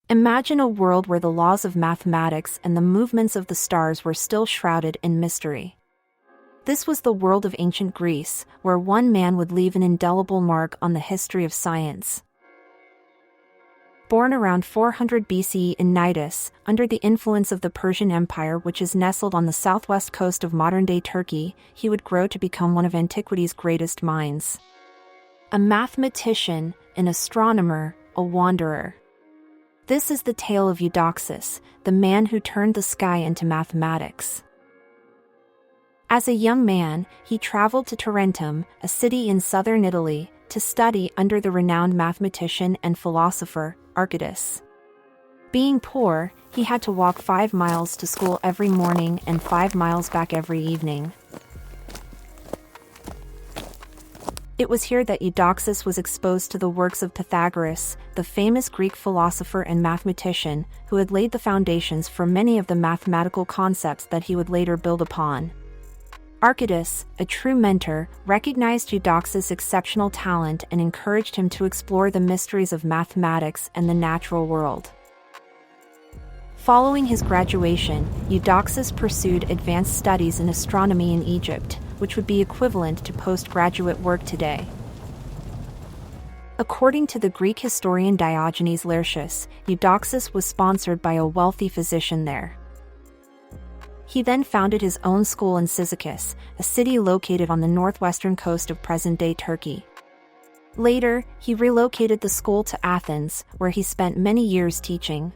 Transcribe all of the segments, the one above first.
Imagine a world where the laws of mathematics and the movements of the stars were still shrouded in mystery. This was the world of ancient Greece, where one man would leave an indelible mark on the history of science. Born around 400 BCE in Cnidus, under the influence of the Persian Empire, which is nestled on the southwest coast of modern-day Turkey, he would grow to become one of antiquity's greatest minds. A mathematician, an astronomer, a wanderer. This is the tale of Eudoxus, the man who turned the sky into mathematics. As a young man, he traveled to Tarentum, a city in southern Italy, to study under the renowned mathematician and philosopher, Archimedes. Being poor, he had to walk 5 miles to school every morning and 5 miles back every evening. It was here that Eudoxus was exposed to the works of Pythagoras, the famous Greek philosopher and mathematician, who had laid the foundations for many of the mathematical concepts that he would later build upon. Archimedes, a true mentor, recognized Eudoxus' exceptional talent and encouraged him to explore the mysteries of mathematics and the natural world. Following his graduation, Eudoxus pursued advanced studies in astronomy in Egypt, which would be equivalent to postgraduate work today. According to the Greek historian Diogenes Laertius, Eudoxus was sponsored by a wealthy physician there. He then founded his own school in Cyzicus, a city located on the northwestern coast of present-day Turkey. Later, he relocated the school to Athens, where he spent many years teaching.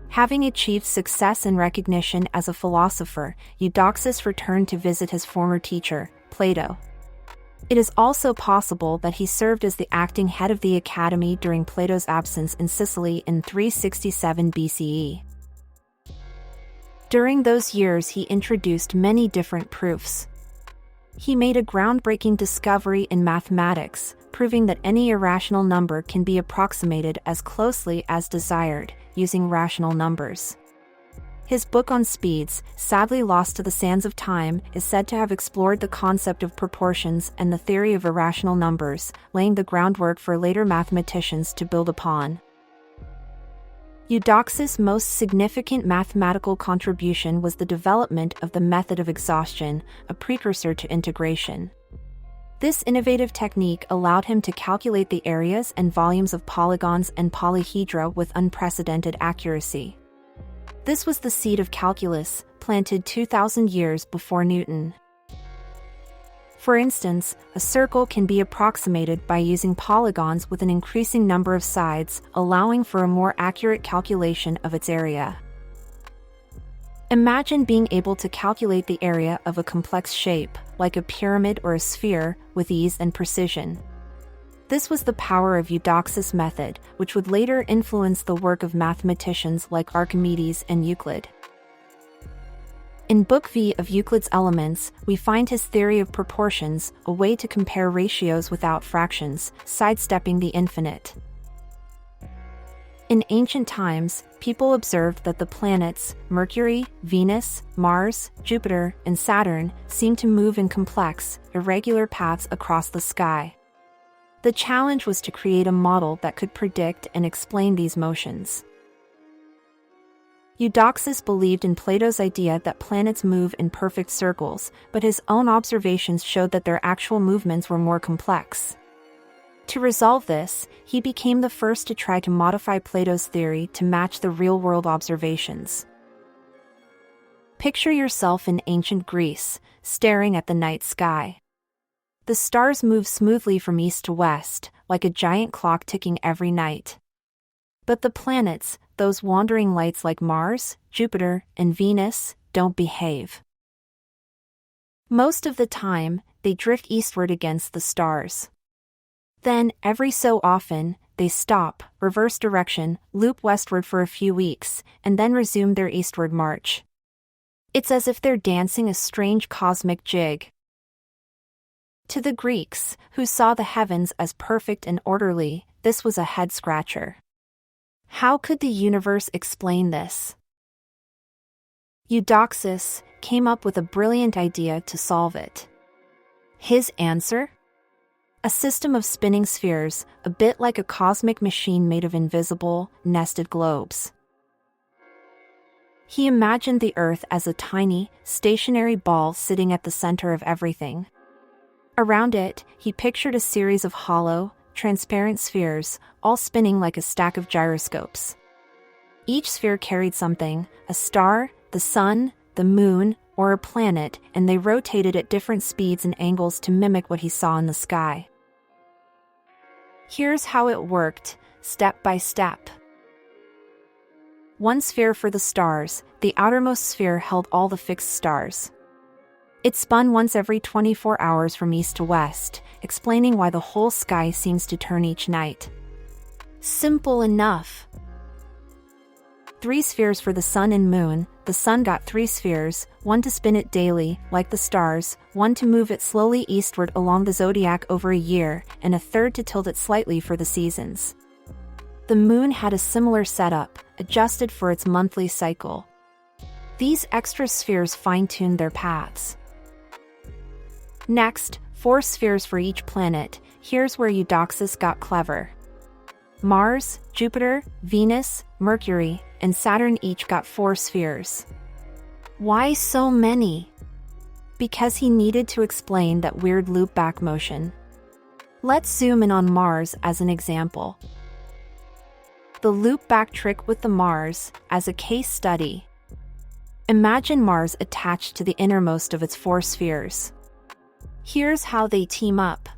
Having achieved success and recognition as a philosopher, Eudoxus returned to visit his former teacher, Plato. It is also possible that he served as the acting head of the academy during Plato's absence in Sicily in 367 BCE. During those years, he introduced many different proofs. He made a groundbreaking discovery in mathematics, proving that any irrational number can be approximated as closely as desired, using rational numbers. His book on speeds, sadly lost to the sands of time, is said to have explored the concept of proportions and the theory of irrational numbers, laying the groundwork for later mathematicians to build upon. Eudoxus' most significant mathematical contribution was the development of the method of exhaustion, a precursor to integration. This innovative technique allowed him to calculate the areas and volumes of polygons and polyhedra with unprecedented accuracy. This was the seed of calculus, planted 2,000 years before Newton. For instance, a circle can be approximated by using polygons with an increasing number of sides, allowing for a more accurate calculation of its area. Imagine being able to calculate the area of a complex shape, like a pyramid or a sphere, with ease and precision. This was the power of Eudoxus' method, which would later influence the work of mathematicians like Archimedes and Euclid. In Book V of Euclid's Elements, we find his theory of proportions, a way to compare ratios without fractions, sidestepping the infinite. In ancient times, people observed that the planets, Mercury, Venus, Mars, Jupiter, and Saturn, seemed to move in complex, irregular paths across the sky. The challenge was to create a model that could predict and explain these motions. Eudoxus believed in Plato's idea that planets move in perfect circles, but his own observations showed that their actual movements were more complex. To resolve this, he became the first to try to modify Plato's theory to match the real-world observations. Picture yourself in ancient Greece, staring at the night sky. The stars move smoothly from east to west, like a giant clock ticking every night. But the planets, those wandering lights like Mars, Jupiter, and Venus, don't behave. Most of the time, they drift eastward against the stars. Then, every so often, they stop, reverse direction, loop westward for a few weeks, and then resume their eastward march. It's as if they're dancing a strange cosmic jig. To the Greeks, who saw the heavens as perfect and orderly, this was a head-scratcher. How could the universe explain this? Eudoxus came up with a brilliant idea to solve it. His answer? A system of spinning spheres, a bit like a cosmic machine made of invisible, nested globes. He imagined the Earth as a tiny, stationary ball sitting at the center of everything. Around it, he pictured a series of hollow, transparent spheres, all spinning like a stack of gyroscopes. Each sphere carried something, a star, the sun, the moon, or a planet, and they rotated at different speeds and angles to mimic what he saw in the sky. Here's how it worked, step by step. One sphere for the stars, the outermost sphere held all the fixed stars. It spun once every 24 hours from east to west, explaining why the whole sky seems to turn each night. Simple enough. 3 spheres for the sun and moon. The sun got 3 spheres, one to spin it daily, like the stars, one to move it slowly eastward along the zodiac over a year, and a third to tilt it slightly for the seasons. The moon had a similar setup, adjusted for its monthly cycle. These extra spheres fine-tuned their paths. Next, 4 spheres for each planet. Here's where Eudoxus got clever. Mars, Jupiter, Venus, Mercury, and Saturn each got 4 spheres. Why so many? Because he needed to explain that weird loop-back motion. Let's zoom in on Mars as an example. The loop-back trick with the Mars, as a case study. Imagine Mars attached to the innermost of its 4 spheres. Here's how they team up.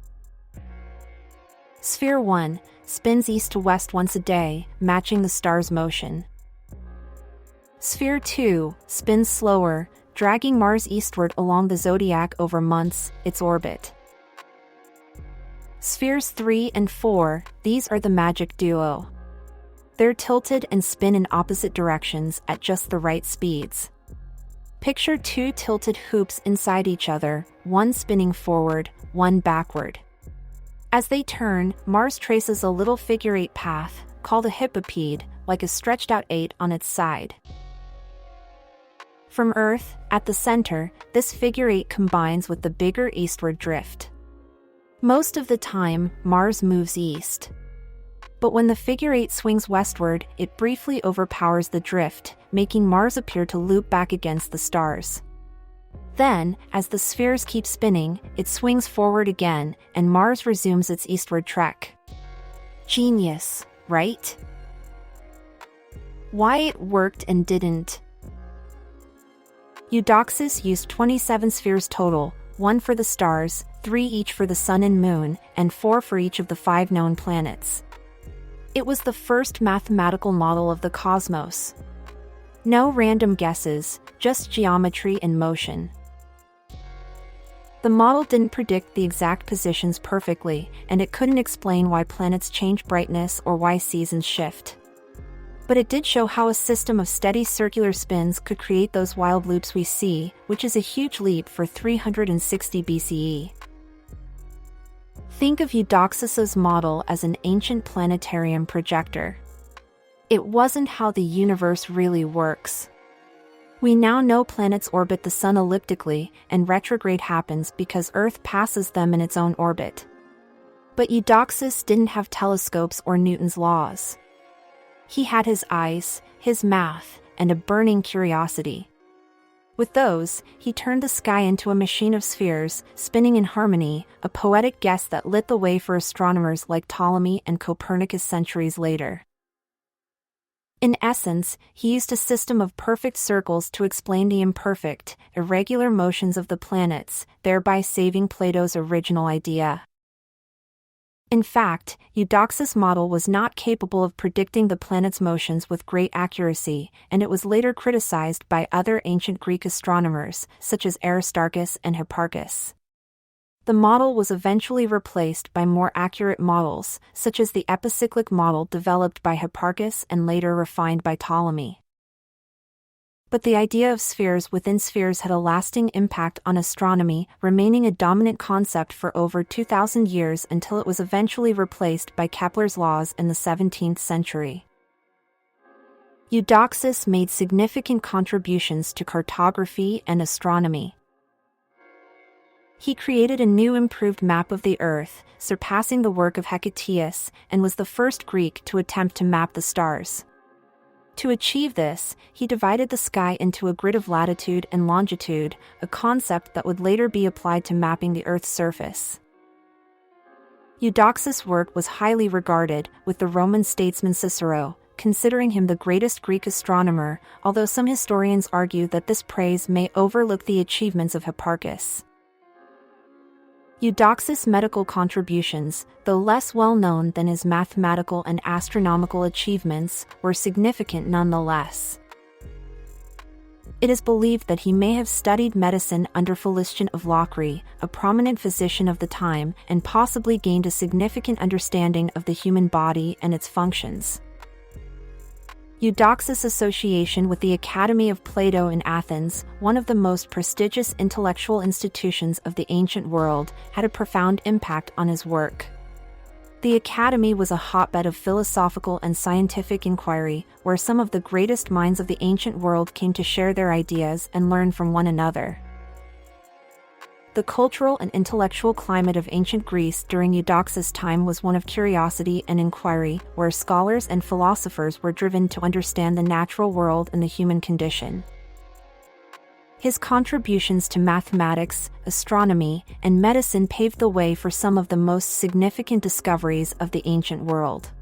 Sphere 1 spins east to west once a day, matching the star's motion. Sphere 2 spins slower, dragging Mars eastward along the zodiac over months, its orbit. Spheres 3 and 4, these are the magic duo. They're tilted and spin in opposite directions at just the right speeds. Picture 2 tilted hoops inside each other, one spinning forward, one backward. As they turn, Mars traces a little figure-8 path, called a hippopede, like a stretched-out 8 on its side. From Earth, at the center, this figure-8 combines with the bigger eastward drift. Most of the time, Mars moves east. But when the figure-8 swings westward, it briefly overpowers the drift, making Mars appear to loop back against the stars. Then, as the spheres keep spinning, it swings forward again, and Mars resumes its eastward trek. Genius, right? Why it worked and didn't. Eudoxus used 27 spheres total, 1 for the stars, 3 each for the sun and moon, and 4 for each of the 5 known planets. It was the first mathematical model of the cosmos. No random guesses, just geometry and motion. The model didn't predict the exact positions perfectly, and it couldn't explain why planets change brightness or why seasons shift. But it did show how a system of steady circular spins could create those wild loops we see, which is a huge leap for 360 BCE. Think of Eudoxus's model as an ancient planetarium projector. It wasn't how the universe really works. We now know planets orbit the sun elliptically, and retrograde happens because Earth passes them in its own orbit. But Eudoxus didn't have telescopes or Newton's laws. He had his eyes, his math, and a burning curiosity. With those, he turned the sky into a machine of spheres, spinning in harmony, a poetic guess that lit the way for astronomers like Ptolemy and Copernicus centuries later. In essence, he used a system of perfect circles to explain the imperfect, irregular motions of the planets, thereby saving Plato's original idea. In fact, Eudoxus' model was not capable of predicting the planet's motions with great accuracy, and it was later criticized by other ancient Greek astronomers, such as Aristarchus and Hipparchus. The model was eventually replaced by more accurate models, such as the epicyclic model developed by Hipparchus and later refined by Ptolemy. But the idea of spheres within spheres had a lasting impact on astronomy, remaining a dominant concept for over 2,000 years until it was eventually replaced by Kepler's laws in the 17th century. Eudoxus made significant contributions to cartography and astronomy. He created a new improved map of the Earth, surpassing the work of Hecataeus, and was the first Greek to attempt to map the stars. To achieve this, he divided the sky into a grid of latitude and longitude, a concept that would later be applied to mapping the Earth's surface. Eudoxus' work was highly regarded, with the Roman statesman Cicero considering him the greatest Greek astronomer, although some historians argue that this praise may overlook the achievements of Hipparchus. Eudoxus' medical contributions, though less well known than his mathematical and astronomical achievements, were significant nonetheless. It is believed that he may have studied medicine under Philistion of Locri, a prominent physician of the time, and possibly gained a significant understanding of the human body and its functions. Eudoxus' association with the Academy of Plato in Athens, one of the most prestigious intellectual institutions of the ancient world, had a profound impact on his work. The Academy was a hotbed of philosophical and scientific inquiry, where some of the greatest minds of the ancient world came to share their ideas and learn from one another. The cultural and intellectual climate of ancient Greece during Eudoxus' time was one of curiosity and inquiry, where scholars and philosophers were driven to understand the natural world and the human condition. His contributions to mathematics, astronomy, and medicine paved the way for some of the most significant discoveries of the ancient world.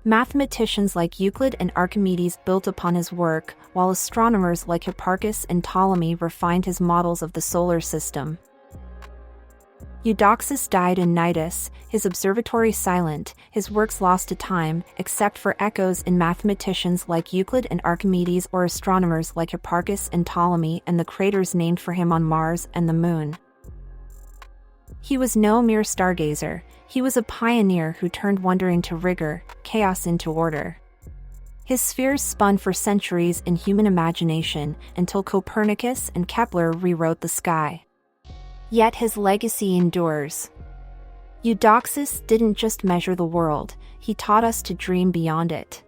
Mathematicians like Euclid and Archimedes built upon his work, while astronomers like Hipparchus and Ptolemy refined his models of the solar system. Eudoxus died in Cnidus, his observatory silent, his works lost to time, except for echoes in mathematicians like Euclid and Archimedes or astronomers like Hipparchus and Ptolemy and the craters named for him on Mars and the Moon. He was no mere stargazer, he was a pioneer who turned wonder into rigor, chaos into order. His spheres spun for centuries in human imagination, until Copernicus and Kepler rewrote the sky. Yet his legacy endures. Eudoxus didn't just measure the world, he taught us to dream beyond it.